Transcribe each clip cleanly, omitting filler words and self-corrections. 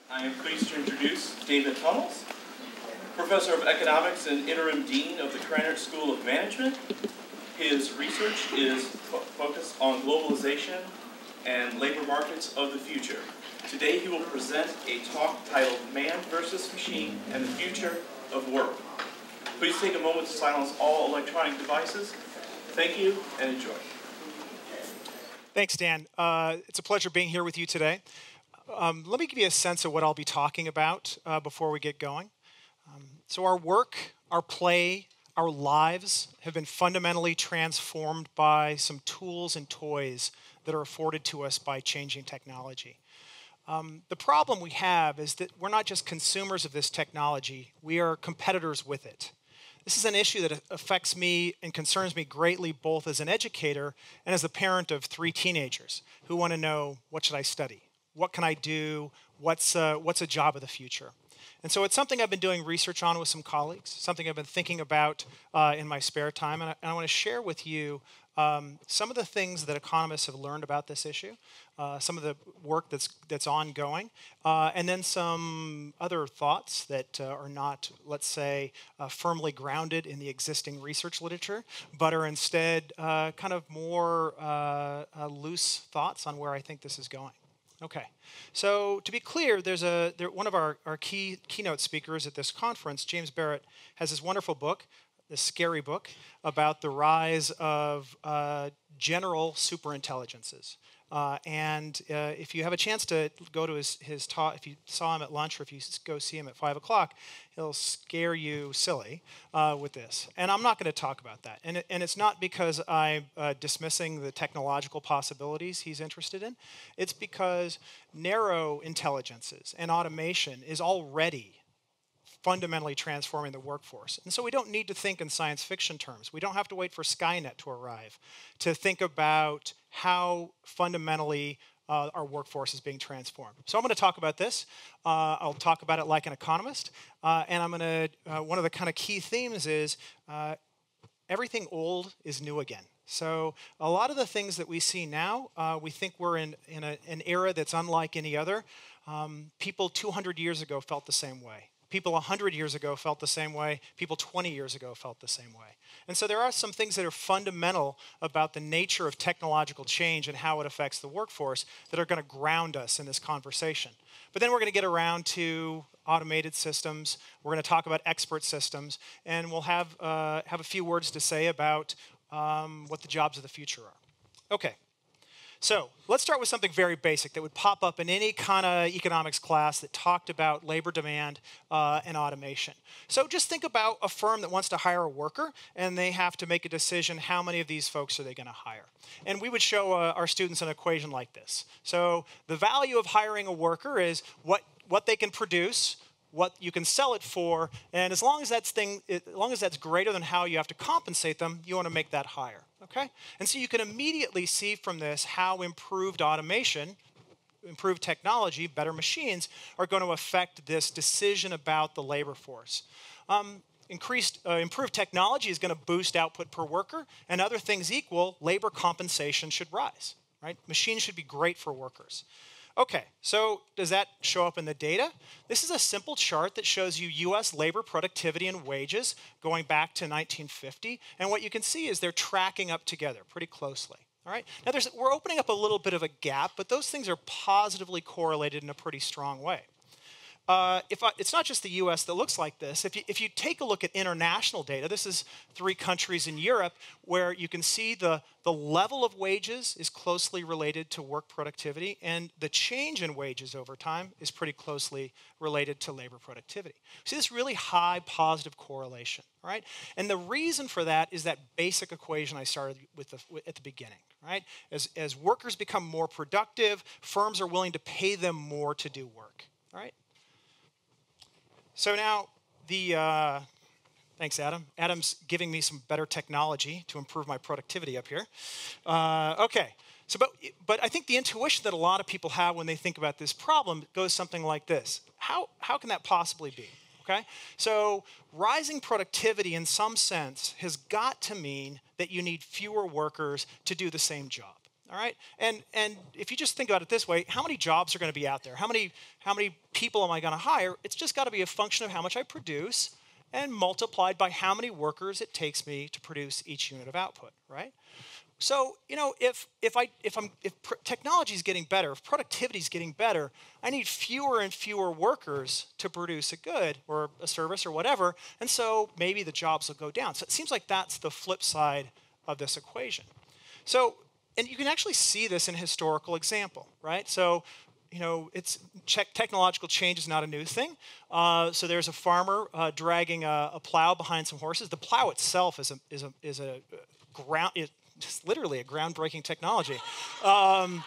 I am pleased to introduce David Hummels, Professor of Economics and Interim Dean of the Krannert School of Management. His research is focused on globalization and labor markets of the future. Today he will present a talk titled Man versus Machine and the Future of Work. Please take a moment to silence all electronic devices. Thank you and enjoy. Thanks, Dan. It's a pleasure being here with you today. Let me give you a sense of what I'll be talking about before we get going. So our work, our play, our lives have been fundamentally transformed by some tools and toys that are afforded to us by changing technology. The problem we have is that we're not just consumers of this technology, we are competitors with it. This is an issue that affects me and concerns me greatly both as an educator and as the parent of 3 teenagers who want to know, what should I study? What can I do? What's a job of the future? And so it's something I've been doing research on with some colleagues, something I've been thinking about in my spare time, and I want to share with you some of the things that economists have learned about this issue, some of the work that's ongoing, and then some other thoughts that are not, let's say, firmly grounded in the existing research literature, but are instead kind of more loose thoughts on where I think this is going. Okay, so to be clear, one of our keynote speakers at this conference, James Barrett, has this wonderful book, this scary book, about the rise of general superintelligences. And if you have a chance to go to his talk, if you saw him at lunch or if you go see him at 5 o'clock, he'll scare you silly with this. And I'm not going to talk about that. And it's not because I'm dismissing the technological possibilities he's interested in. It's because narrow intelligences and automation is already fundamentally transforming the workforce. And so we don't need to think in science fiction terms. We don't have to wait for Skynet to arrive to think about how fundamentally our workforce is being transformed. So I'm going to talk about this. I'll talk about it like an economist. And I'm going to, one of the kind of key themes is everything old is new again. So a lot of the things that we see now, we think we're in an era that's unlike any other. People 200 years ago felt the same way. People 100 years ago felt the same way. People 20 years ago felt the same way. And so there are some things that are fundamental about the nature of technological change and how it affects the workforce that are going to ground us in this conversation. But then we're going to get around to automated systems. We're going to talk about expert systems. And we'll have a few words to say about what the jobs of the future are. Okay. So let's start with something very basic that would pop up in any kind of economics class that talked about labor demand and automation. So just think about a firm that wants to hire a worker, and they have to make a decision, how many of these folks are they going to hire? And we would show our students an equation like this. So the value of hiring a worker is what they can produce, what you can sell it for, and as long as that's greater than how you have to compensate them, you want to make that higher. Okay? And so you can immediately see from this how improved automation, improved technology, better machines are going to affect this decision about the labor force. Improved technology is going to boost output per worker, and other things equal, labor compensation should rise. Right? Machines should be great for workers. Okay, so does that show up in the data? This is a simple chart that shows you U.S. labor productivity and wages going back to 1950. And what you can see is they're tracking up together pretty closely. All right? Now, we're opening up a little bit of a gap, but those things are positively correlated in a pretty strong way. It's not just the U.S. that looks like this. If you take a look at international data, this is 3 countries in Europe where you can see the level of wages is closely related to work productivity, and the change in wages over time is pretty closely related to labor productivity. See this really high positive correlation, right? And the reason for that is that basic equation I started with at the beginning, right? As workers become more productive, firms are willing to pay them more to do work, right? So now thanks, Adam. Adam's giving me some better technology to improve my productivity up here. Okay, so but I think the intuition that a lot of people have when they think about this problem goes something like this. How can that possibly be? Okay, so rising productivity in some sense has got to mean that you need fewer workers to do the same job. all right? And if you just think about it this way, how many jobs are going to be out there? How many people am I going to hire? It's just got to be a function of how much I produce and multiplied by how many workers it takes me to produce each unit of output, right? So, you know, if technology is getting better, if productivity is getting better, I need fewer and fewer workers to produce a good or a service or whatever, and so maybe the jobs will go down. So it seems like that's the flip side of this equation. So, and you can actually see this in a historical example, right? So, you know, technological change is not a new thing. So there's a farmer dragging a plow behind some horses. The plow itself is a ground. It's literally a groundbreaking technology. I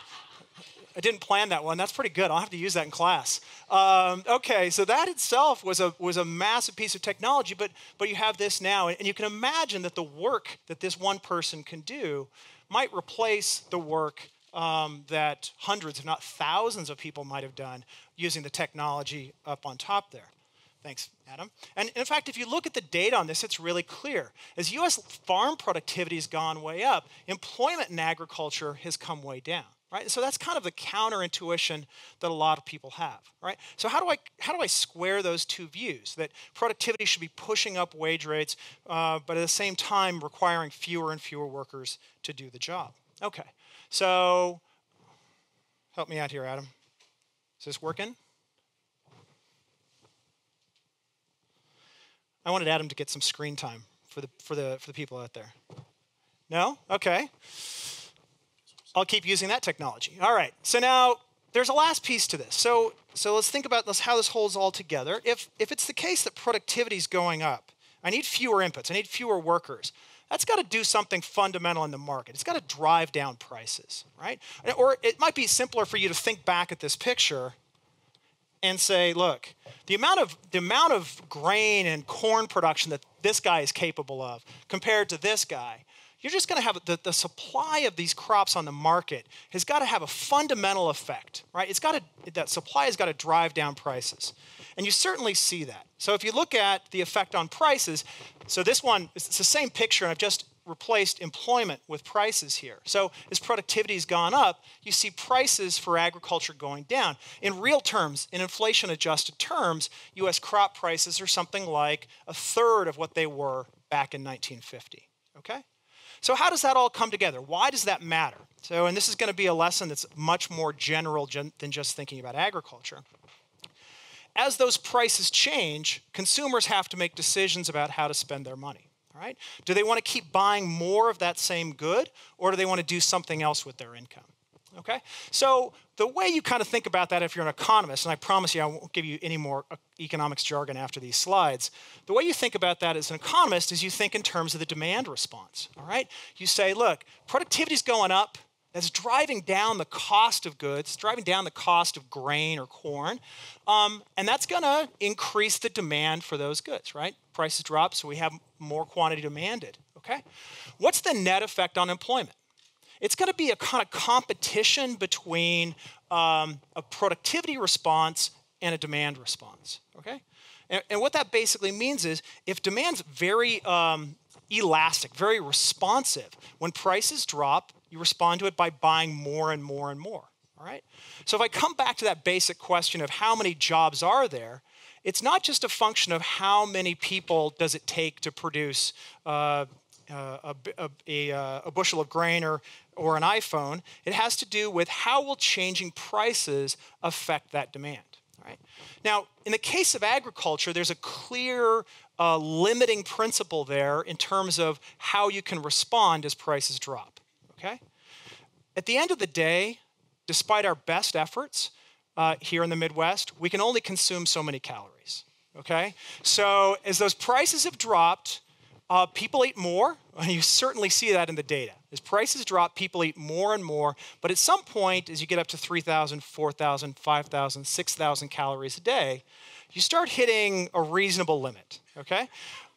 didn't plan that one. That's pretty good. I'll have to use that in class. Okay, so that itself was a massive piece of technology, but you have this now, and you can imagine that the work that this one person can do might replace the work that hundreds, if not thousands of people might have done using the technology up on top there. Thanks, Adam. And in fact, if you look at the data on this, it's really clear. As U.S. farm productivity has gone way up, employment in agriculture has come way down, right? So that's kind of the counterintuition that a lot of people have, right? So how do I square those two views? That productivity should be pushing up wage rates, but at the same time requiring fewer and fewer workers to do the job. Okay, so help me out here, Adam. Is this working? I wanted Adam to get some screen time for the people out there. No? Okay. I'll keep using that technology. All right. So now there's a last piece to this. So let's think about how this holds all together. If it's the case that productivity is going up, I need fewer inputs. I need fewer workers. That's got to do something fundamental in the market. It's got to drive down prices, right? Or it might be simpler for you to think back at this picture and say, look, the amount of grain and corn production that this guy is capable of compared to this guy, you're just going to have the supply of these crops on the market has got to have a fundamental effect, right? That supply has got to drive down prices. And you certainly see that. So if you look at the effect on prices, so this one, it's the same picture, and I've just replaced employment with prices here. So as productivity has gone up, you see prices for agriculture going down. In real terms, in inflation-adjusted terms, U.S. crop prices are something like a third of what they were back in 1950, okay? So how does that all come together? Why does that matter? So, and this is going to be a lesson that's much more general than just thinking about agriculture. As those prices change, consumers have to make decisions about how to spend their money. Right? Do they want to keep buying more of that same good, or do they want to do something else with their income? Okay? So the way you kind of think about that if you're an economist, and I promise you I won't give you any more economics jargon after these slides, the way you think about that as an economist is you think in terms of the demand response. All right? You say, look, productivity is going up. That's driving down the cost of goods, driving down the cost of grain or corn, and that's going to increase the demand for those goods, right? Prices drop, so we have more quantity demanded, okay? What's the net effect on employment? It's going to be a kind of competition between a productivity response and a demand response, okay? And what that basically means is if demand's very elastic, very responsive, when prices drop, you respond to it by buying more and more and more, all right? So if I come back to that basic question of how many jobs are there, it's not just a function of how many people does it take to produce a bushel of grain or an iPhone. It has to do with how will changing prices affect that demand, right? Now, in the case of agriculture, there's a clear limiting principle there in terms of how you can respond as prices drop. Okay? At the end of the day, despite our best efforts here in the Midwest, we can only consume so many calories. Okay? So as those prices have dropped, people eat more, and you certainly see that in the data. As prices drop, people eat more and more, but at some point, as you get up to 3,000, 4,000, 5,000, 6,000 calories a day, you start hitting a reasonable limit, okay?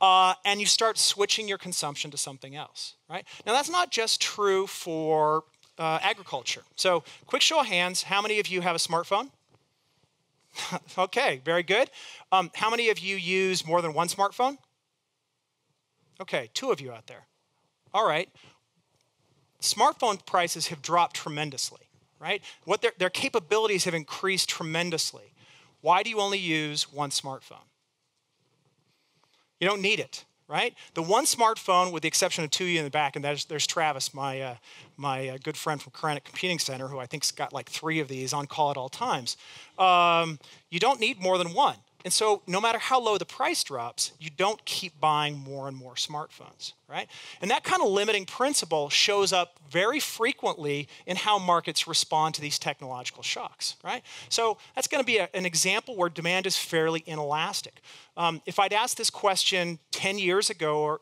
And you start switching your consumption to something else, right? Now, that's not just true for agriculture. So, quick show of hands, how many of you have a smartphone? Okay, very good. How many of you use more than one smartphone? Okay, 2 of you out there. All right. smartphone prices have dropped tremendously, right? Their capabilities have increased tremendously. Why do you only use one smartphone? You don't need it, right? The one smartphone, with the exception of two of you in the back, and there's Travis, my good friend from Granite Computing Center, who I think's got like 3 of these on call at all times. You don't need more than one. And so no matter how low the price drops, you don't keep buying more and more smartphones, right? And that kind of limiting principle shows up very frequently in how markets respond to these technological shocks, right? So that's going to be an example where demand is fairly inelastic. If I'd asked this question 10 years ago, or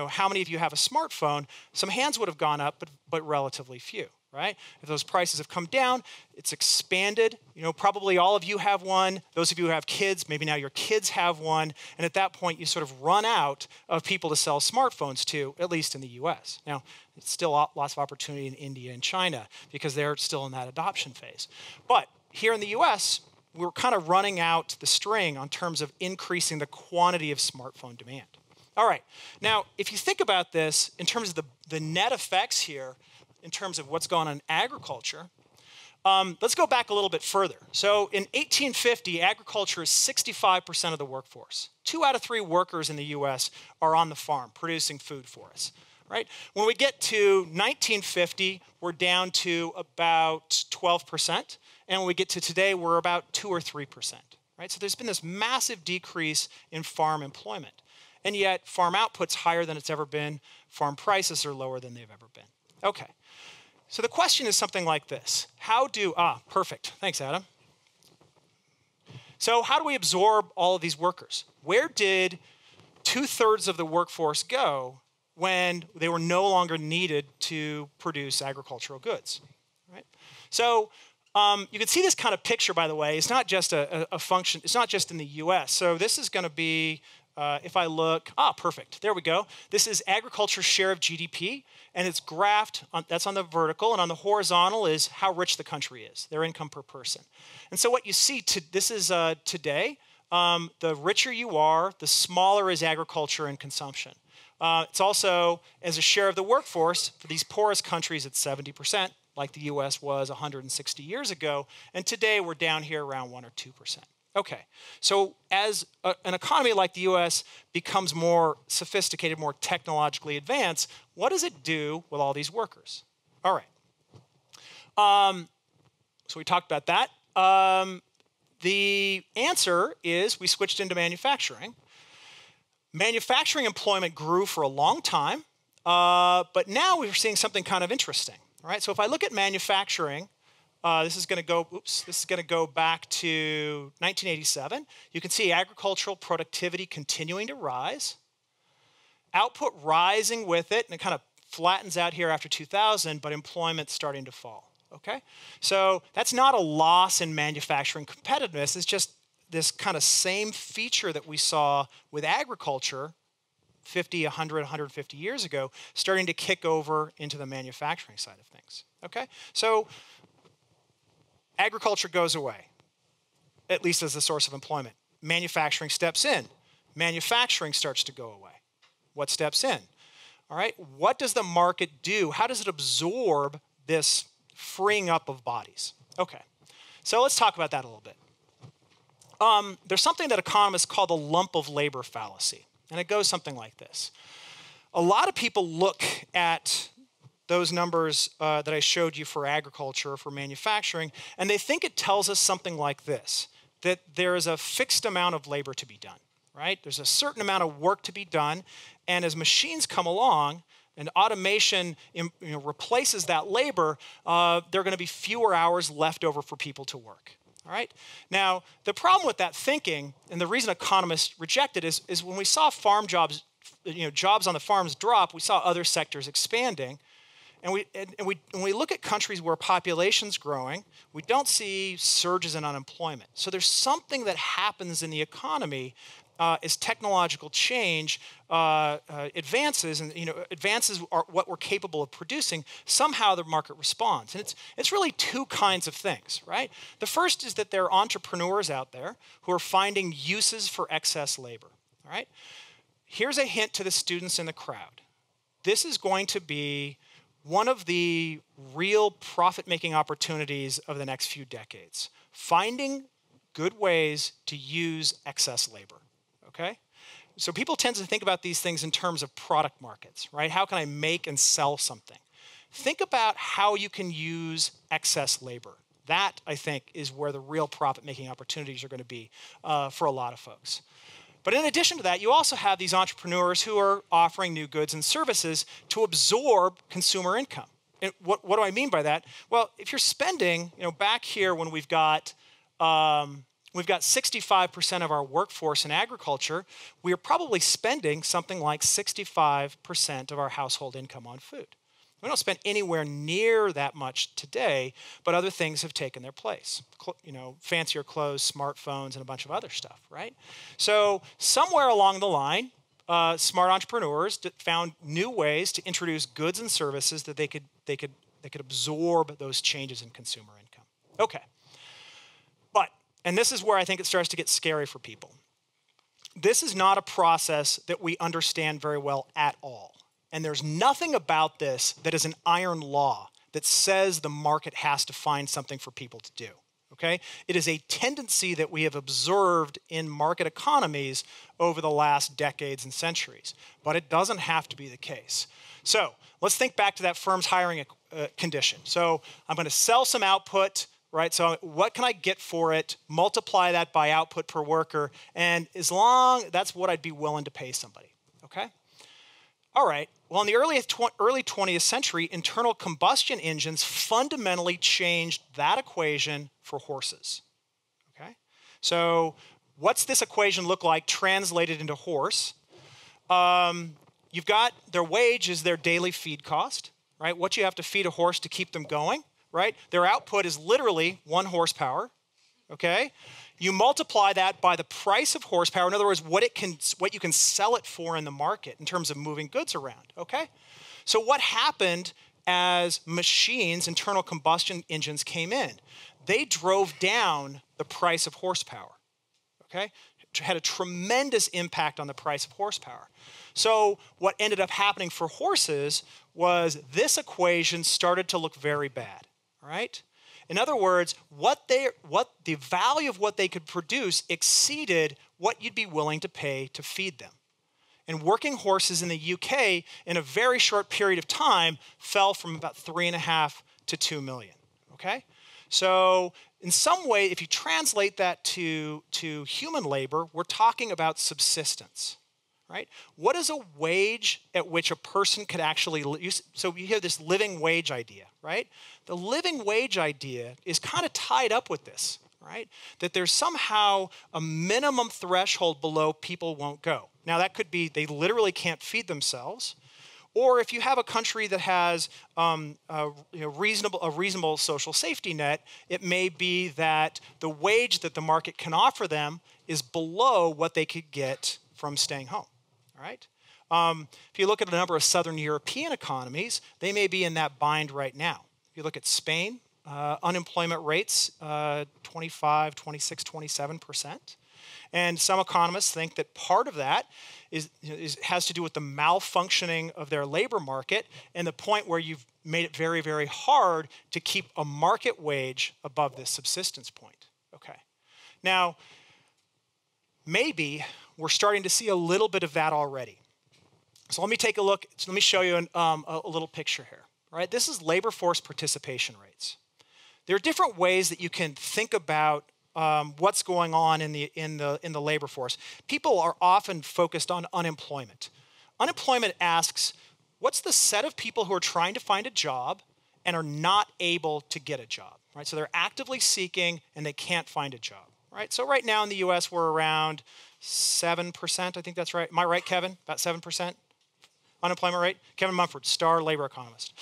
how many of you have a smartphone, some hands would have gone up, but relatively few. Right? If those prices have come down, it's expanded. Probably all of you have one. Those of you who have kids, maybe now your kids have one. And at that point, you sort of run out of people to sell smartphones to, at least in the US. Now, it's still lots of opportunity in India and China because they're still in that adoption phase. But here in the US, we're kind of running out the string on terms of increasing the quantity of smartphone demand. All right. Now, if you think about this in terms of the net effects here, in terms of what's going on in agriculture, let's go back a little bit further. So in 1850, agriculture is 65% of the workforce. 2 out of 3 workers in the US are on the farm producing food for us, right? When we get to 1950, we're down to about 12%. And when we get to today, we're about 2 or 3%, right? So there's been this massive decrease in farm employment. And yet farm output's higher than it's ever been. Farm prices are lower than they've ever been. Okay. So the question is something like this. Perfect. Thanks, Adam. So how do we absorb all of these workers? Where did 2/3 of the workforce go when they were no longer needed to produce agricultural goods? Right? So you can see this kind of picture, by the way. It's not just a function. It's not just in the US. So this is going to be, if I look, perfect. There we go. This is agriculture's share of GDP. And it's graphed, that's on the vertical, and on the horizontal is how rich the country is, their income per person. And so what you see, this is today, the richer you are, the smaller is agriculture and consumption. It's also, as a share of the workforce, for these poorest countries, it's 70%, like the US was 160 years ago. And today, we're down here around 1 or 2%. Okay, so as an economy like the US becomes more sophisticated, more technologically advanced, what does it do with all these workers? All right. So we talked about that. The answer is we switched into manufacturing. Manufacturing employment grew for a long time, but now we're seeing something kind of interesting. All right, so if I look at manufacturing, this is going to go back to 1987. You can see agricultural productivity continuing to rise, output rising with it, and it kind of flattens out here after 2000, but employment starting to fall. Okay, so that's not a loss in manufacturing competitiveness. It's just this kind of same feature that we saw with agriculture 50, 100, 150 years ago, starting to kick over into the manufacturing side of things. Okay, so agriculture goes away, at least as a source of employment. Manufacturing steps in. Manufacturing starts to go away. What steps in? All right, what does the market do? How does it absorb this freeing up of bodies? Okay, so let's talk about that a little bit. There's something that economists call the lump of labor fallacy, and it goes something like this. A lot of people look at those numbers that I showed you for agriculture, for manufacturing, and they think it tells us something like this, that there is a fixed amount of labor to be done, right? There's a certain amount of work to be done, and as machines come along and automation replaces that labor, there are going to be fewer hours left over for people to work. All right? Now, the problem with that thinking, and the reason economists reject it, is when we saw farm jobs, jobs on the farms drop, we saw other sectors expanding. And when we look at countries where population's growing, we don't see surges in unemployment. So there's something that happens in the economy as technological change advances, and advances are what we're capable of producing. Somehow the market responds, and it's really two kinds of things, right? The first is that there are entrepreneurs out there who are finding uses for excess labor. All right, here's a hint to the students in the crowd. This is going to be one of the real profit-making opportunities of the next few decades. Finding good ways to use excess labor, okay? So people tend to think about these things in terms of product markets, right? How can I make and sell something? Think about how you can use excess labor. That, I think, is where the real profit-making opportunities are going to be for a lot of folks. But in addition to that, you also have these entrepreneurs who are offering new goods and services to absorb consumer income. And what do I mean by that? Well, if you're spending, back here when we've got 65% of our workforce in agriculture, we are probably spending something like 65% of our household income on food. We don't spend anywhere near that much today, but other things have taken their place. Fancier clothes, smartphones, and a bunch of other stuff, right? So somewhere along the line, smart entrepreneurs found new ways to introduce goods and services that they could absorb those changes in consumer income. Okay, and this is where I think it starts to get scary for people. This is not a process that we understand very well at all. And there's nothing about this that is an iron law that says the market has to find something for people to do, okay? It is a tendency that we have observed in market economies over the last decades and centuries, but it doesn't have to be the case. So let's think back to that firm's hiring condition. So I'm going to sell some output, right? So what can I get for it? Multiply that by output per worker, and that's what I'd be willing to pay somebody, okay? All right, well, in the early 20th century, internal combustion engines fundamentally changed that equation for horses, okay? So what's this equation look like translated into horse? You've got their wage is their daily feed cost, right? What you have to feed a horse to keep them going, right? Their output is literally 1 horsepower, okay? You multiply that by the price of horsepower, in other words, what you can sell it for in the market in terms of moving goods around, okay? So what happened as internal combustion engines came in? They drove down the price of horsepower, okay? It had a tremendous impact on the price of horsepower. So what ended up happening for horses was this equation started to look very bad, all right? In other words, the value of what they could produce exceeded what you'd be willing to pay to feed them. And working horses in the UK in a very short period of time fell from about 3.5 to 2 million, okay? So in some way, if you translate that to human labor, we're talking about subsistence, right? What is a wage at which a person could actually use? So you hear this living wage idea, right? The living wage idea is kind of tied up with this, right? That there's somehow a minimum threshold below people won't go. Now that could be they literally can't feed themselves, or if you have a country that has a reasonable social safety net, it may be that the wage that the market can offer them is below what they could get from staying home. All right? If you look at a number of Southern European economies, they may be in that bind right now. If you look at Spain, unemployment rates, 25, 26, 27%. And some economists think that part of that has to do with the malfunctioning of their labor market and the point where you've made it very, very hard to keep a market wage above this subsistence point. Okay. Now, maybe we're starting to see a little bit of that already. So let me take a look. Let me show you a little picture here. All right, this is labor force participation rates. There are different ways that you can think about what's going on in the labor force. People are often focused on unemployment. Unemployment asks, what's the set of people who are trying to find a job and are not able to get a job? Right, so they're actively seeking and they can't find a job. Right, so right now in the U.S. we're around 7%. I think that's right. Am I right, Kevin? About 7% unemployment rate. Kevin Mumford, star labor economist.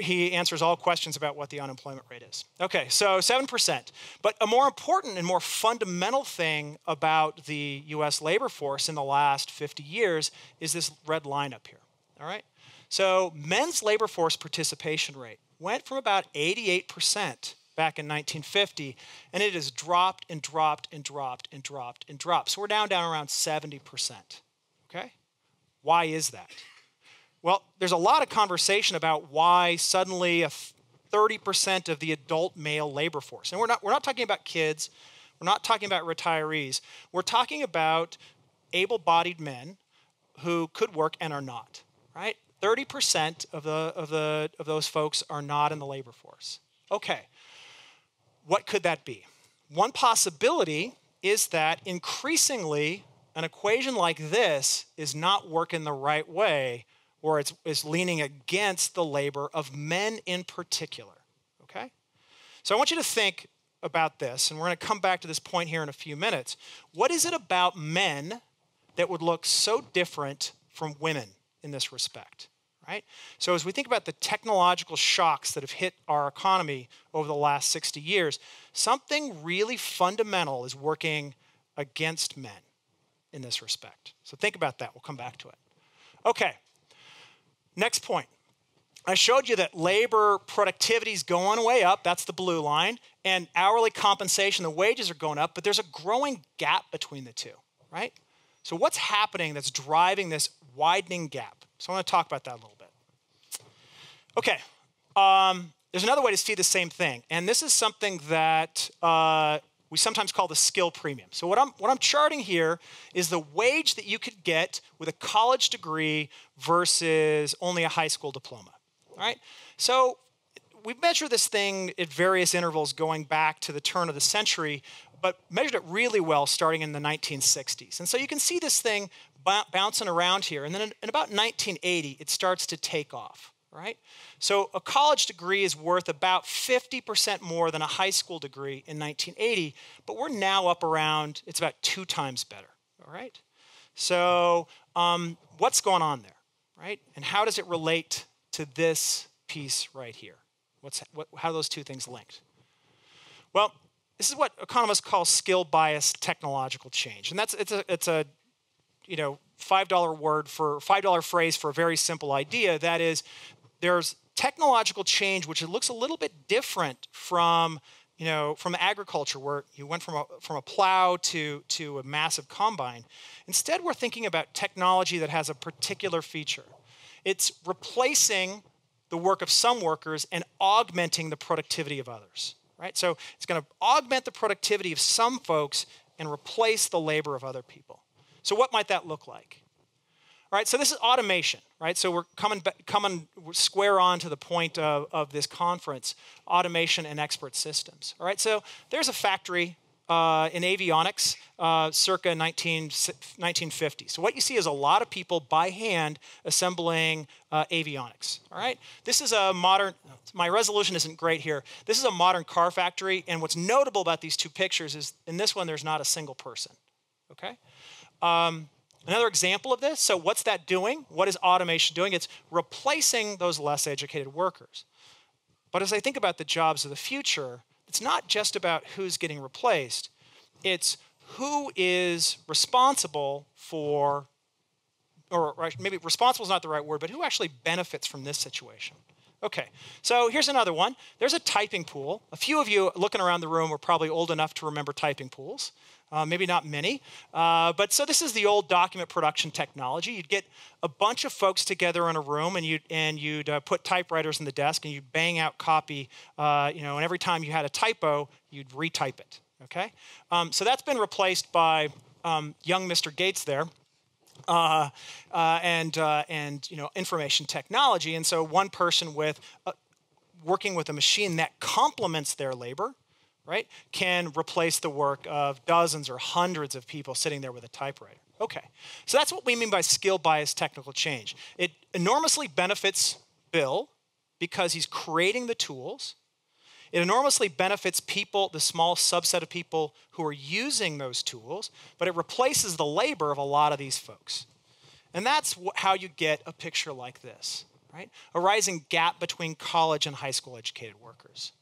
He answers all questions about what the unemployment rate is. Okay, so 7%. But a more important and more fundamental thing about the U.S. labor force in the last 50 years is this red line up here. All right? So men's labor force participation rate went from about 88% back in 1950, and it has dropped and dropped and dropped and dropped and dropped. So we're down around 70%. Okay? Why is that? Well, there's a lot of conversation about why suddenly 30% of the adult male labor force, and we're not talking about kids, we're not talking about retirees, we're talking about able-bodied men who could work and are not, right? 30% of those folks are not in the labor force. Okay, what could that be? One possibility is that increasingly an equation like this is not working the right way, or it's leaning against the labor of men in particular, okay? So I want you to think about this, and we're going to come back to this point here in a few minutes. What is it about men that would look so different from women in this respect, right? So as we think about the technological shocks that have hit our economy over the last 60 years, something really fundamental is working against men in this respect. So think about that. We'll come back to it. Okay, next point. I showed you that labor productivity is going way up. That's the blue line. And hourly compensation, the wages are going up, but there's a growing gap between the two, right? So what's happening that's driving this widening gap? So I want to talk about that a little bit. Okay, there's another way to see the same thing, and this is something that we sometimes call the skill premium. So what I'm charting here is the wage that you could get with a college degree versus only a high school diploma, all right? So we measure this thing at various intervals going back to the turn of the century, but measured it really well starting in the 1960s. And so you can see this thing bouncing around here, and then in about 1980, it starts to take off, right? So a college degree is worth about 50% more than a high school degree in 1980, but we're now up around, it's about 2 times better, all right? So what's going on there, right? And how does it relate to this piece right here? How are those two things linked? Well, this is what economists call skill-biased technological change, and it's a $5 phrase for a very simple idea. That is, there's technological change which it looks a little bit different from agriculture, where you went from a plow to a massive combine. Instead, we're thinking about technology that has a particular feature. It's replacing the work of some workers and augmenting the productivity of others, right? So it's going to augment the productivity of some folks and replace the labor of other people. So what might that look like? All right, so this is automation, right? So we're coming square on to the point of this conference, automation and expert systems. All right, so there's a factory in avionics circa 1950. So what you see is a lot of people by hand assembling avionics, all right? This is a modern, my resolution isn't great here. This is a modern car factory, and what's notable about these two pictures is in this one, there's not a single person, okay? Another example of this, so what's that doing? What is automation doing? It's replacing those less educated workers. But as I think about the jobs of the future, it's not just about who's getting replaced. It's who is responsible for, or maybe responsible is not the right word, but who actually benefits from this situation. Okay, so here's another one. There's a typing pool. A few of you looking around the room are probably old enough to remember typing pools. Maybe not many, but so this is the old document production technology. You'd get a bunch of folks together in a room, and you'd put typewriters in the desk, and you'd bang out copy, and every time you had a typo, you'd retype it. Okay, so that's been replaced by young Mr. Gates there. And information technology, and so one person working with a machine that complements their labor, right, can replace the work of dozens or hundreds of people sitting there with a typewriter. Okay, so that's what we mean by skill-biased technical change. It enormously benefits Bill because he's creating the tools. It enormously benefits people, the small subset of people who are using those tools, but it replaces the labor of a lot of these folks. And that's how you get a picture like this, right? A rising gap between college and high school educated workers,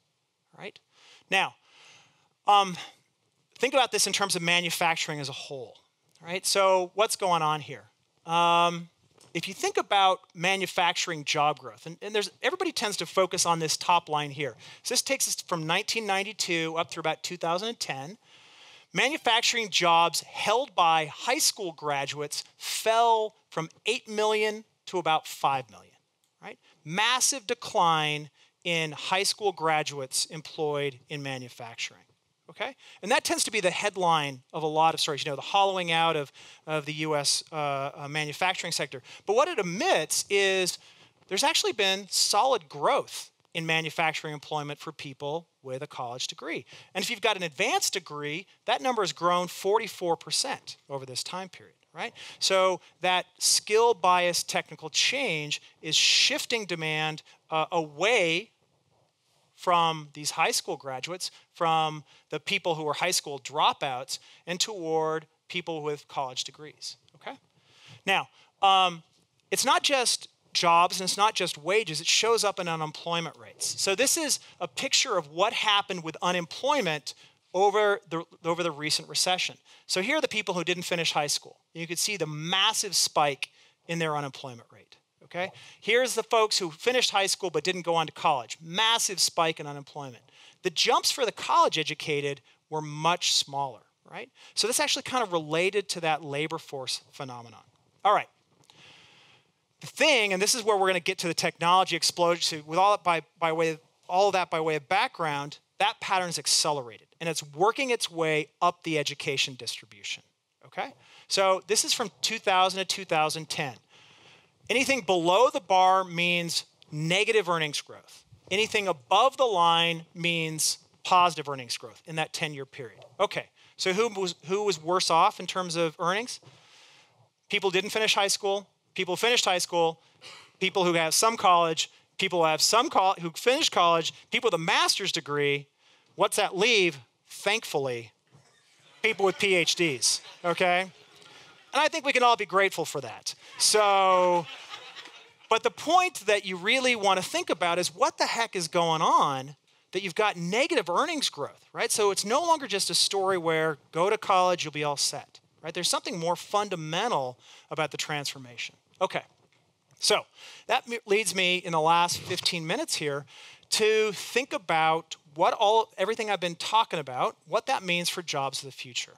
right? Now, think about this in terms of manufacturing as a whole, right? So what's going on here? If you think about manufacturing job growth, and everybody tends to focus on this top line here. So this takes us from 1992 up through about 2010. Manufacturing jobs held by high school graduates fell from 8 million to about 5 million, right? Massive decline in high school graduates employed in manufacturing. Okay? And that tends to be the headline of a lot of stories, the hollowing out of the U.S. Manufacturing sector. But what it omits is there's actually been solid growth in manufacturing employment for people with a college degree. And if you've got an advanced degree, that number has grown 44% over this time period, right? So that skill-biased technical change is shifting demand away from these high school graduates, from the people who are high school dropouts, and toward people with college degrees, okay? Now, it's not just jobs and it's not just wages, it shows up in unemployment rates. So this is a picture of what happened with unemployment over the recent recession. So here are the people who didn't finish high school. You can see the massive spike in their unemployment rate. Okay? Here's the folks who finished high school but didn't go on to college. Massive spike in unemployment. The jumps for the college educated were much smaller, right? So this actually kind of related to that labor force phenomenon. All right. The thing, and this is where we're going to get to the technology explosion, with all of that by way of background, that pattern is accelerated, and it's working its way up the education distribution. Okay? So this is from 2000 to 2010. Anything below the bar means negative earnings growth. Anything above the line means positive earnings growth in that 10-year period. Okay, so who was worse off in terms of earnings? People who didn't finish high school, people who finished high school, people who have some college, people who have who finished college, people with a master's degree. What's that leave? Thankfully, people with PhDs, okay? And I think we can all be grateful for that. So, but the point that you really want to think about is what the heck is going on that you've got negative earnings growth, right? So it's no longer just a story where go to college, you'll be all set, right? There's something more fundamental about the transformation. Okay, so that leads me in the last 15 minutes here to think about everything I've been talking about, what that means for jobs of the future.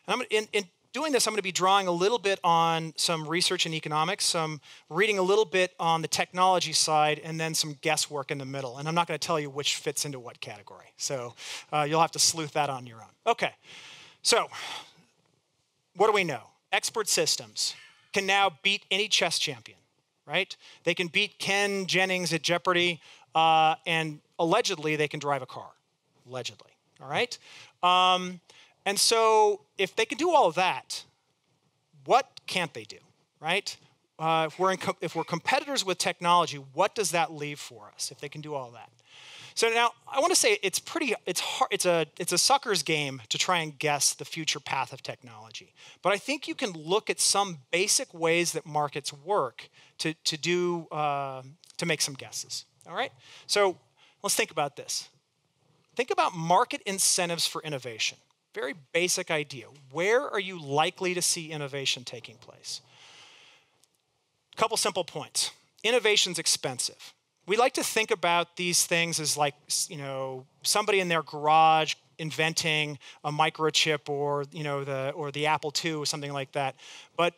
And in doing this, I'm going to be drawing a little bit on some research in economics, some reading a little bit on the technology side, and then some guesswork in the middle. And I'm not going to tell you which fits into what category. So you'll have to sleuth that on your own. Okay, so what do we know? Expert systems can now beat any chess champion, right? They can beat Ken Jennings at Jeopardy, and allegedly they can drive a car, allegedly, all right? And so if they can do all of that, what can't they do, right? If we're competitors with technology, what does that leave for us if they can do all that? So now I want to say it's hard, it's a sucker's game to try and guess the future path of technology. But I think you can look at some basic ways that markets work to make some guesses. All right? So let's think about this. Think about market incentives for innovation. Very basic idea. Where are you likely to see innovation taking place? A couple simple points. Innovation's expensive. We like to think about these things as like, somebody in their garage inventing a microchip or the Apple II or something like that. But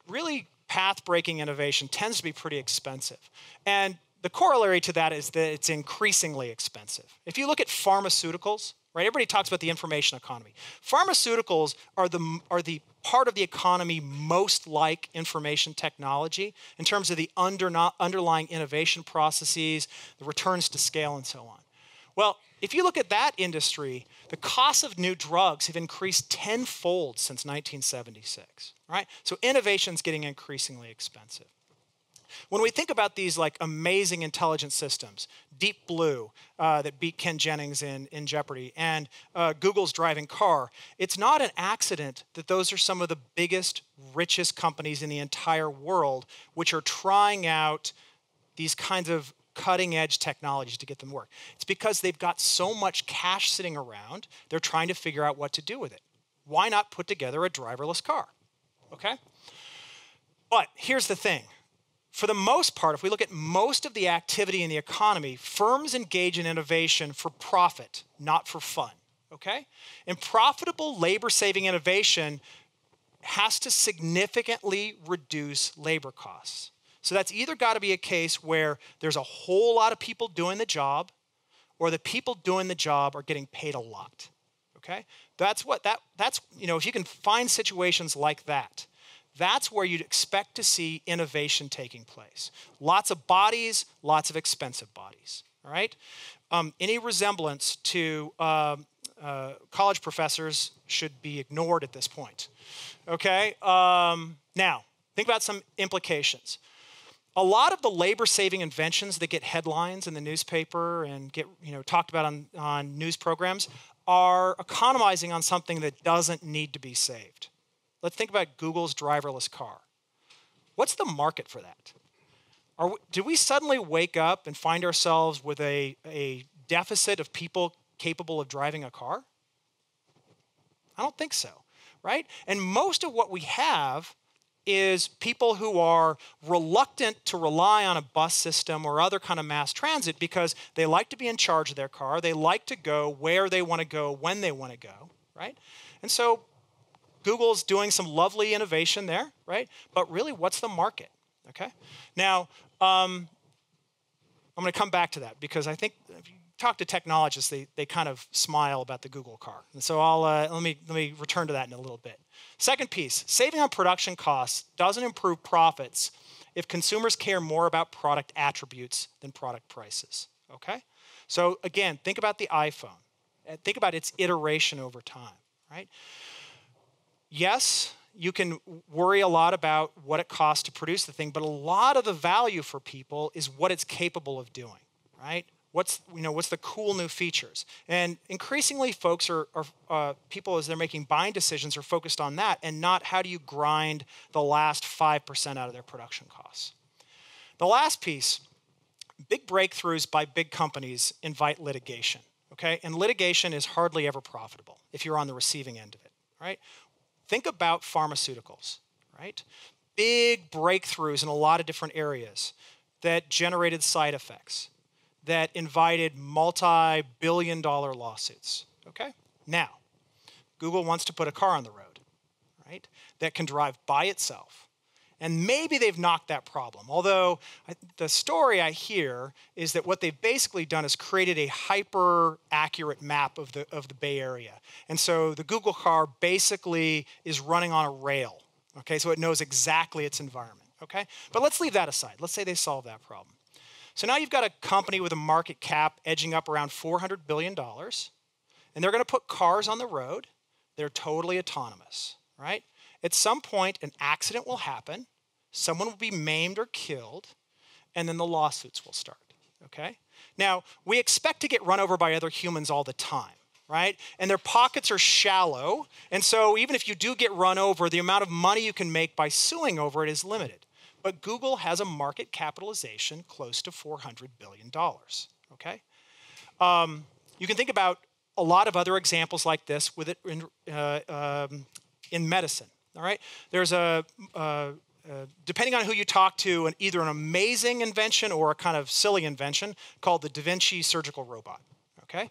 really, path-breaking innovation tends to be pretty expensive. And the corollary to that is that it's increasingly expensive. If you look at pharmaceuticals, right? Everybody talks about the information economy. Pharmaceuticals are the part of the economy most like information technology in terms of the underlying innovation processes, the returns to scale, and so on. Well, if you look at that industry, the cost of new drugs have increased tenfold since 1976, right? So innovation's getting increasingly expensive. When we think about these like amazing intelligent systems, Deep Blue that beat Ken Jennings in Jeopardy, and Google's driving car, it's not an accident that those are some of the biggest, richest companies in the entire world which are trying out these kinds of cutting-edge technologies to get them to work. It's because they've got so much cash sitting around, they're trying to figure out what to do with it. Why not put together a driverless car? Okay? But here's the thing. For the most part, if we look at most of the activity in the economy, firms engage in innovation for profit, not for fun, okay? And profitable labor-saving innovation has to significantly reduce labor costs. So that's either got to be a case where there's a whole lot of people doing the job, or the people doing the job are getting paid a lot. Okay? That's if you can find situations like that, that's where you'd expect to see innovation taking place. Lots of bodies, lots of expensive bodies. All right? Any resemblance to college professors should be ignored at this point. Okay? Now, think about some implications. A lot of the labor-saving inventions that get headlines in the newspaper and get talked about on news programs are economizing on something that doesn't need to be saved. Let's think about Google's driverless car. What's the market for that? Did we suddenly wake up and find ourselves with a deficit of people capable of driving a car? I don't think so, right? And most of what we have is people who are reluctant to rely on a bus system or other kind of mass transit because they like to be in charge of their car. They like to go where they want to go when they want to go, right? And so Google's doing some lovely innovation there, right? But really, what's the market, okay? Now, I'm going to come back to that because I think if you talk to technologists, they kind of smile about the Google car. And so let me return to that in a little bit. Second piece, saving on production costs doesn't improve profits if consumers care more about product attributes than product prices, okay? So again, think about the iPhone. Think about its iteration over time, right? Yes, you can worry a lot about what it costs to produce the thing, but a lot of the value for people is what it's capable of doing, right? What's the cool new features? And increasingly, folks people as they're making buying decisions are focused on that and not how do you grind the last 5% out of their production costs. The last piece, big breakthroughs by big companies invite litigation, okay? And litigation is hardly ever profitable if you're on the receiving end of it, right? Think about pharmaceuticals, right? Big breakthroughs in a lot of different areas that generated side effects, that invited multi-billion-dollar lawsuits, okay? Now, Google wants to put a car on the road, right, that can drive by itself. And maybe they've knocked that problem, although the story I hear is that what they've basically done is created a hyper-accurate map of the Bay Area. And so the Google car basically is running on a rail, okay? So it knows exactly its environment, okay? But let's leave that aside. Let's say they solve that problem. So now you've got a company with a market cap edging up around $400 billion, and they're going to put cars on the road. They're totally autonomous, right? At some point, an accident will happen, someone will be maimed or killed, and then the lawsuits will start, okay? Now, we expect to get run over by other humans all the time, right? And their pockets are shallow, and so even if you do get run over, the amount of money you can make by suing over it is limited. But Google has a market capitalization close to $400 billion, okay? You can think about a lot of other examples like this with it in medicine, all right? There's depending on who you talk to, either an amazing invention or a kind of silly invention called the Da Vinci surgical robot, okay?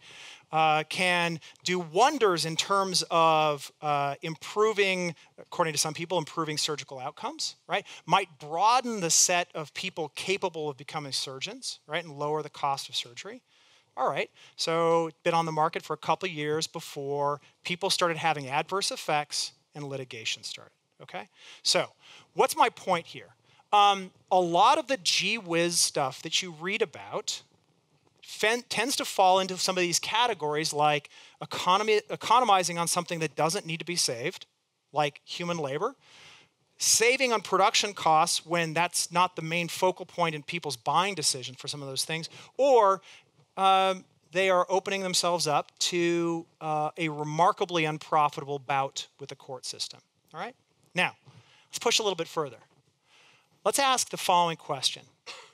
Can do wonders in terms of improving, according to some people, improving surgical outcomes, right? Might broaden the set of people capable of becoming surgeons, right, and lower the cost of surgery. All right, so it's been on the market for a couple of years before people started having adverse effects and litigation started, okay? So what's my point here? A lot of the gee whiz stuff that you read about tends to fall into some of these categories like economizing on something that doesn't need to be saved, like human labor, saving on production costs when that's not the main focal point in people's buying decision for some of those things, or they are opening themselves up to a remarkably unprofitable bout with the court system, all right? Now, let's push a little bit further. Let's ask the following question.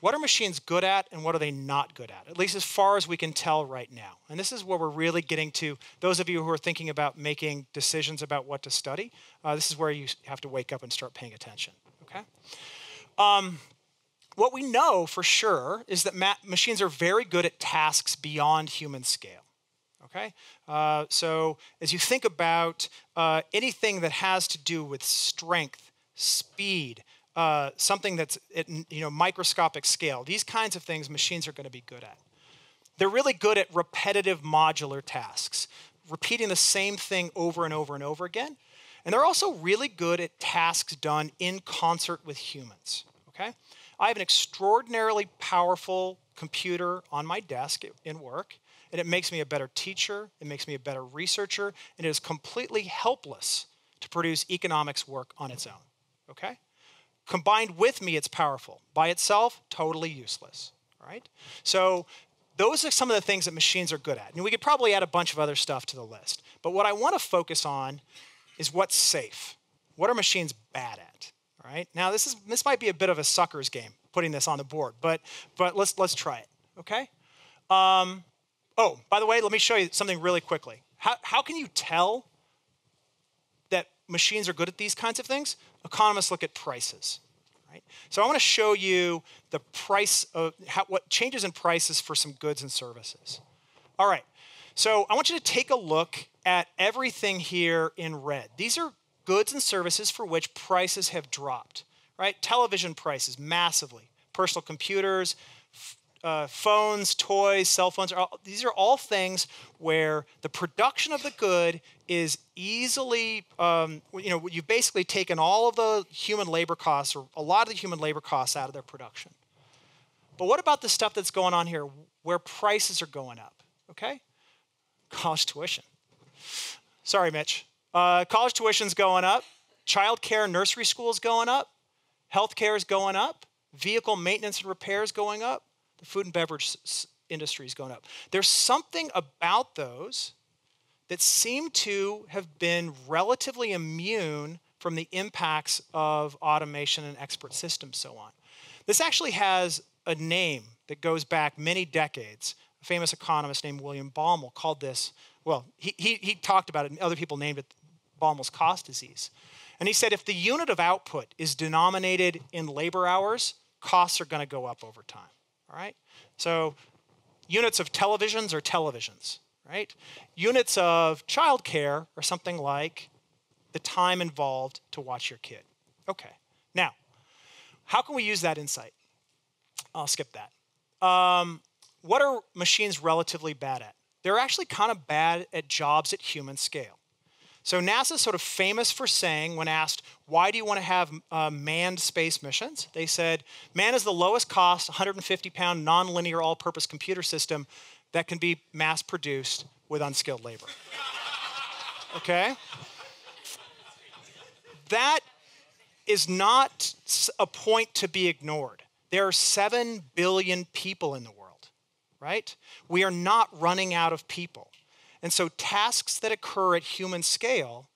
What are machines good at and what are they not good at least as far as we can tell right now? And this is where we're really getting to those of you who are thinking about making decisions about what to study. This is where you have to wake up and start paying attention, okay? What we know for sure is that machines are very good at tasks beyond human scale, okay? So as you think about anything that has to do with strength, speed, something that's at microscopic scale. These kinds of things machines are going to be good at. They're really good at repetitive modular tasks, repeating the same thing over and over and over again. And they're also really good at tasks done in concert with humans, okay? I have an extraordinarily powerful computer on my desk in work, and it makes me a better teacher, it makes me a better researcher, and it is completely helpless to produce economics work on its own, okay? Combined with me, it's powerful. By itself, totally useless, all right? So those are some of the things that machines are good at. And we could probably add a bunch of other stuff to the list. But what I want to focus on is what's safe. What are machines bad at? All right. Now this might be a bit of a sucker's game, putting this on the board, but let's try it. Okay. Oh, by the way, let me show you something really quickly. How can you tell that machines are good at these kinds of things? Economists look at prices. Right? So I want to show you the price of what changes in prices for some goods and services. All right. So I want you to take a look at everything here in red. These are goods and services for which prices have dropped, right? Television prices massively, personal computers, phones, toys, cell phones. These are all things where the production of the good is easily, you've basically taken all of the human labor costs, or a lot of the human labor costs, out of their production. But what about the stuff that's going on here where prices are going up, okay? College tuition. Sorry, Mitch. College tuition's going up. Child care, nursery school is going up. Healthcare is going up. Vehicle maintenance and repair is going up. The food and beverage industry is going up. There's something about those that seem to have been relatively immune from the impacts of automation and expert systems, so on. This actually has a name that goes back many decades. A famous economist named William Baumol called this, well, he talked about it, and other people named it Baumel's cost disease. And he said if the unit of output is denominated in labor hours, costs are going to go up over time. All right? So units of televisions are televisions, right? Units of childcare are something like the time involved to watch your kid. Okay. Now, how can we use that insight? I'll skip that. What are machines relatively bad at? They're actually kind of bad at jobs at human scale. So NASA's sort of famous for saying, when asked, why do you want to have manned space missions? They said, man is the lowest cost, 150-pound, non-linear, all-purpose computer system that can be mass-produced with unskilled labor. Okay? That is not a point to be ignored. There are 7 billion people in the world, right? We are not running out of people. And so tasks that occur at human scale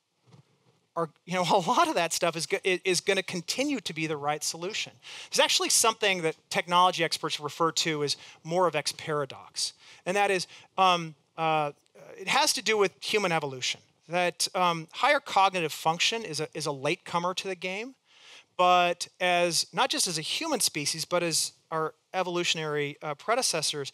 are, a lot of that stuff is going to continue to be the right solution. There's actually something that technology experts refer to as Moravec's paradox. And that is, it has to do with human evolution. That higher cognitive function is a latecomer to the game. But not just as a human species, but as our evolutionary predecessors,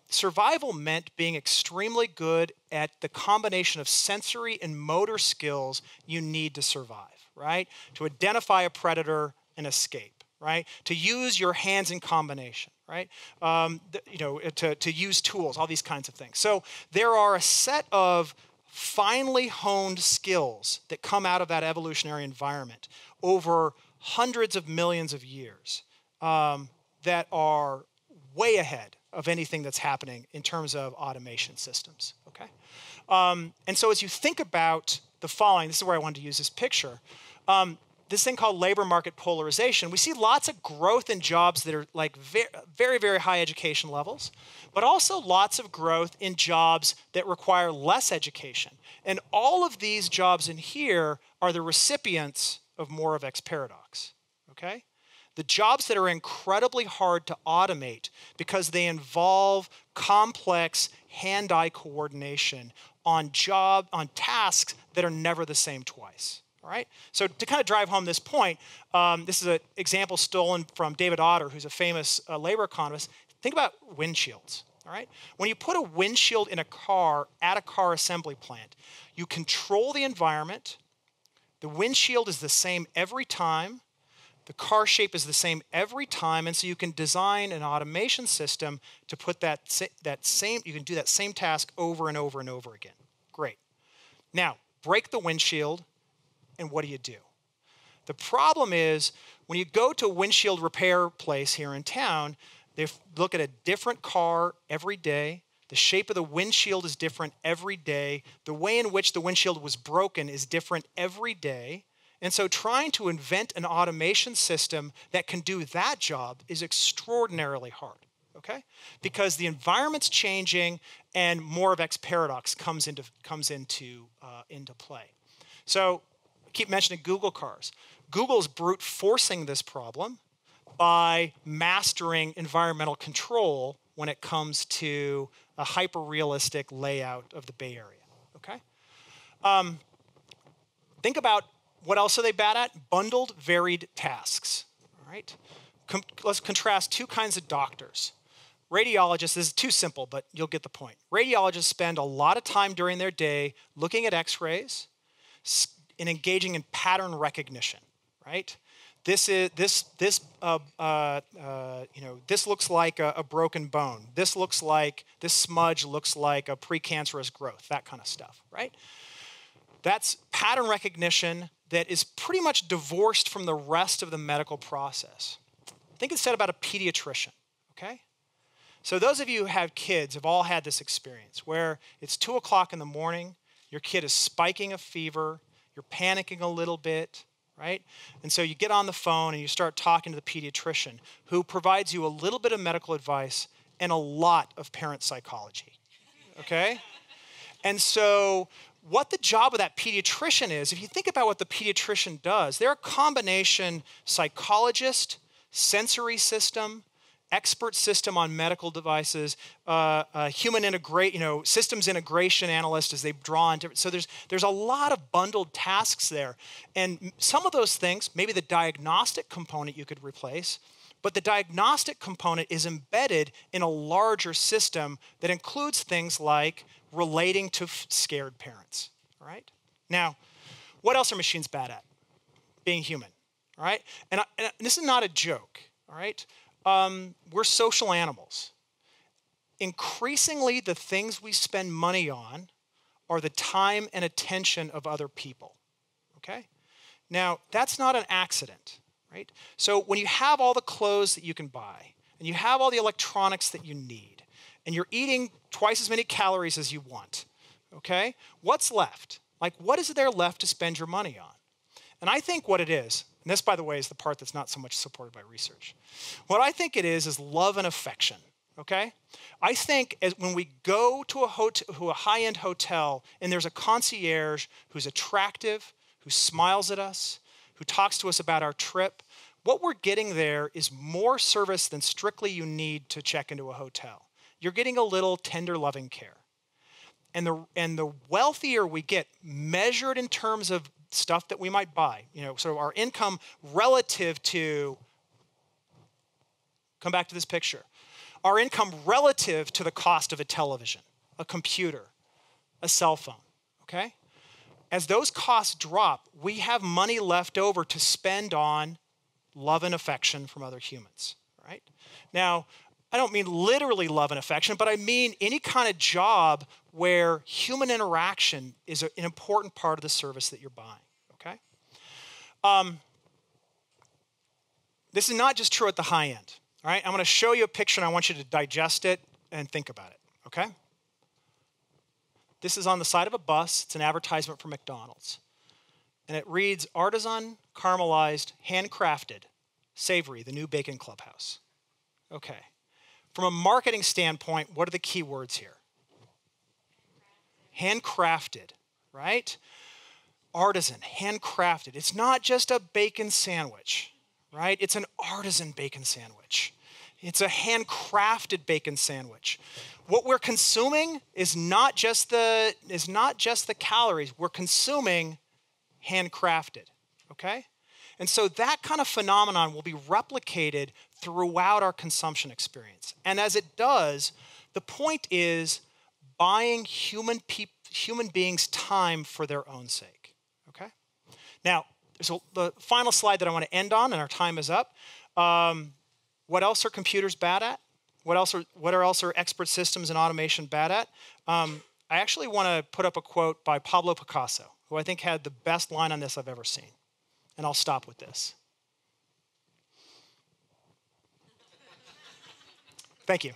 survival meant being extremely good at the combination of sensory and motor skills you need to survive, right? To identify a predator and escape, right? To use your hands in combination, right? To use tools, all these kinds of things. So there are a set of finely honed skills that come out of that evolutionary environment over hundreds of millions of years that are way ahead of anything that's happening in terms of automation systems, okay? And so as you think about the following, this is where I wanted to use this picture, this thing called labor market polarization, we see lots of growth in jobs that are like very, very high education levels, but also lots of growth in jobs that require less education. And all of these jobs in here are the recipients of Moravec's paradox, okay? The jobs that are incredibly hard to automate because they involve complex hand-eye coordination on tasks that are never the same twice, all right? So to kind of drive home this point, this is an example stolen from David Otter, who's a famous labor economist. Think about windshields, all right? When you put a windshield in a car at a car assembly plant, you control the environment. The windshield is the same every time. The car shape is the same every time, and so you can design an automation system to put you can do that same task over and over and over again. Great. Now, break the windshield, and what do? The problem is, when you go to a windshield repair place here in town, they look at a different car every day. The shape of the windshield is different every day. The way in which the windshield was broken is different every day. And so trying to invent an automation system that can do that job is extraordinarily hard, okay? Because the environment's changing and more of X paradox comes into play. So I keep mentioning Google cars. Google's brute forcing this problem by mastering environmental control when it comes to a hyper-realistic layout of the Bay Area, okay? Think about what else are they bad at? Bundled, varied tasks, all right? Let's contrast two kinds of doctors. Radiologists, this is too simple, but you'll get the point. Radiologists spend a lot of time during their day looking at x-rays and engaging in pattern recognition, right? This looks like a broken bone. This smudge looks like a precancerous growth, that kind of stuff, right? That's pattern recognition that is pretty much divorced from the rest of the medical process. Think instead about a pediatrician, okay? So those of you who have kids have all had this experience where it's 2 o'clock in the morning, your kid is spiking a fever, you're panicking a little bit, right? And so you get on the phone and you start talking to the pediatrician who provides you a little bit of medical advice and a lot of parent psychology, okay? And so what the job of that pediatrician is, if you think about what the pediatrician does, they're a combination psychologist, sensory system, expert system on medical devices, systems integration analyst as they draw on different. So there's a lot of bundled tasks there. And some of those things, maybe the diagnostic component you could replace, but the diagnostic component is embedded in a larger system that includes things like relating to scared parents, all right? Now, what else are machines bad at? Being human, all right? And this is not a joke, all right? We're social animals. Increasingly, the things we spend money on are the time and attention of other people, okay? Now, that's not an accident, right? So when you have all the clothes that you can buy, and you have all the electronics that you need, and you're eating twice as many calories as you want, okay? What's left? Like, what is there left to spend your money on? And I think what it is, and this, by the way, is the part that's not so much supported by research. What I think it is love and affection, okay? I think when we go to a high-end hotel and there's a concierge who's attractive, who smiles at us, who talks to us about our trip, what we're getting there is more service than strictly you need to check into a hotel. You're getting a little tender, loving care. And the wealthier we get, measured in terms of stuff that we might buy, so our income relative to, come back to this picture, our income relative to the cost of a television, a computer, a cell phone, okay? As those costs drop, we have money left over to spend on love and affection from other humans, right? Now, I don't mean literally love and affection, but I mean any kind of job where human interaction is an important part of the service that you're buying, okay? This is not just true at the high end, all right? I'm going to show you a picture, and I want you to digest it and think about it, okay? This is on the side of a bus. It's an advertisement for McDonald's. And it reads, artisan, caramelized, handcrafted, savory, the new bacon clubhouse. Okay. From a marketing standpoint, what are the key words here? Handcrafted, right? Artisan, handcrafted. It's not just a bacon sandwich, right? It's an artisan bacon sandwich. It's a handcrafted bacon sandwich. What we're consuming is not just the calories. We're consuming handcrafted, okay? And so that kind of phenomenon will be replicated throughout our consumption experience. And as it does, the point is buying human beings' time for their own sake, okay? Now, So the final slide that I want to end on, and our time is up. What else are computers bad at? What else are expert systems and automation bad at? I actually want to put up a quote by Pablo Picasso, who I think had the best line on this I've ever seen. And I'll stop with this. Thank you.